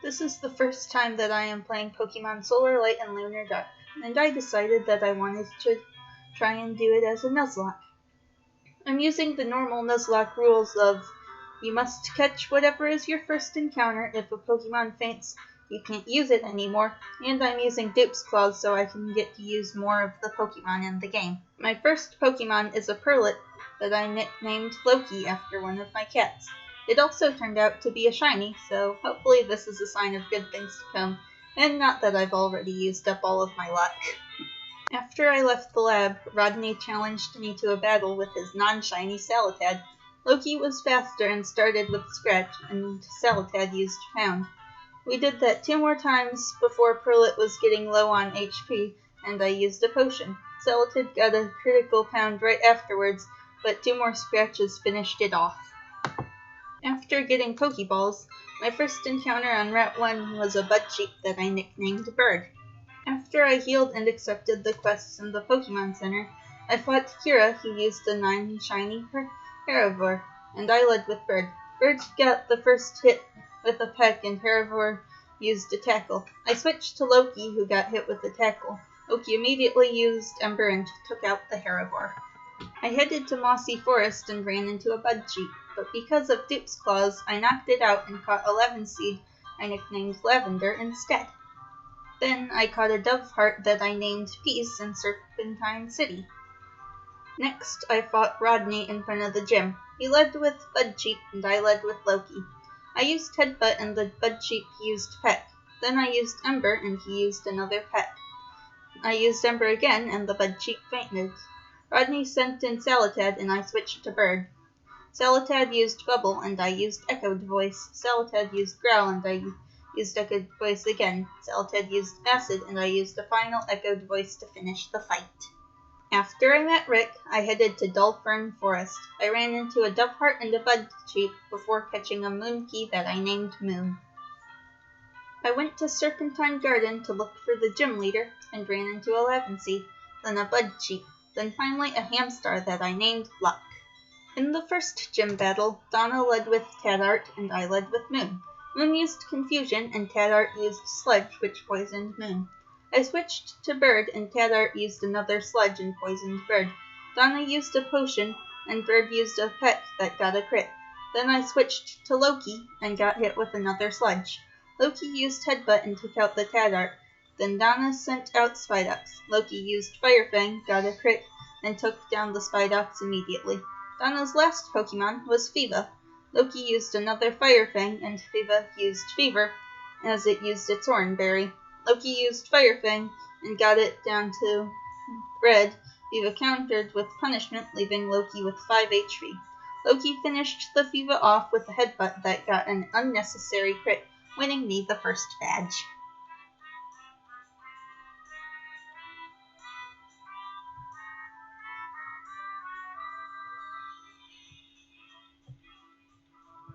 This is the first time that I am playing Pokemon Solar Light and Lunar Dark, and I decided that I wanted to try and do it as a Nuzlock. I'm using the normal Nuzlock rules of you must catch whatever is your first encounter. If a Pokemon faints, you can't use it anymore, and I'm using Dupe's Claws so I can get to use more of the Pokemon in the game. My first Pokemon is a Purlet that I nicknamed Loki after one of my cats. It also turned out to be a shiny, so hopefully this is a sign of good things to come, and not that I've already used up all of my luck. After I left the lab, Rodney challenged me to a battle with his non-shiny Salatad. Loki was faster and started with Scratch, and Salatad used Pound. We did that 2 more times before Purlet was getting low on HP, and I used a potion. Salatad got a critical Pound right afterwards, but 2 more scratches finished it off. After getting Pokeballs, my first encounter on Route 1 was a Budsheep that I nicknamed Bird. After I healed and accepted the quests in the Pokemon Center, I fought Kira, who used a 9-shiny Herivore, and I led with Bird. Bird got the first hit with a peck, and Herivore used a tackle. I switched to Loki, who got hit with a tackle. Loki immediately used Ember and took out the Herivore. I headed to Mossy Forest and ran into a Budsheep, but because of Dupe's Claws, I knocked it out and caught a Leavenseed I nicknamed Lavender instead. Then I caught a Dove Heart that I named Peace in Serpentine City. Next, I fought Rodney in front of the gym. He led with Budsheep and I led with Loki. I used Headbutt and the Budsheep used Peck. Then I used Ember and he used another Peck. I used Ember again and the Budsheep fainted. Rodney sent in Salatad and I switched to Bird. Salatad used Bubble and I used Echoed Voice. Salatad used Growl and I used Echoed Voice again. Salatad used Acid and I used the final Echoed Voice to finish the fight. After I met Rick, I headed to Dullfern Forest. I ran into a Doveheart and a Budsheep before catching a Moonkey that I named Moon. I went to Serpentine Garden to look for the gym leader and ran into a Leavenseed, then a Budsheep, then finally a Hamstar that I named Luck. In the first gym battle, Donna led with Tadart and I led with Moon. Moon used Confusion and Tadart used Sludge, which poisoned Moon. I switched to Bird and Tadart used another Sludge and poisoned Bird. Donna used a potion and Bird used a peck that got a crit. Then I switched to Loki and got hit with another Sludge. Loki used Headbutt and took out the Tadart. Then Donna sent out Spidox. Loki used Fire Fang, got a crit, and took down the Spidox immediately. Donna's last Pokemon was Fiva. Loki used another Fire Fang, and Fiva used Fever, as it used its Horn Berry. Loki used Fire Fang, and got it down to red. Fiva countered with Punishment, leaving Loki with 5 HP. Loki finished the Fiva off with a Headbutt that got an unnecessary crit, winning me the first badge.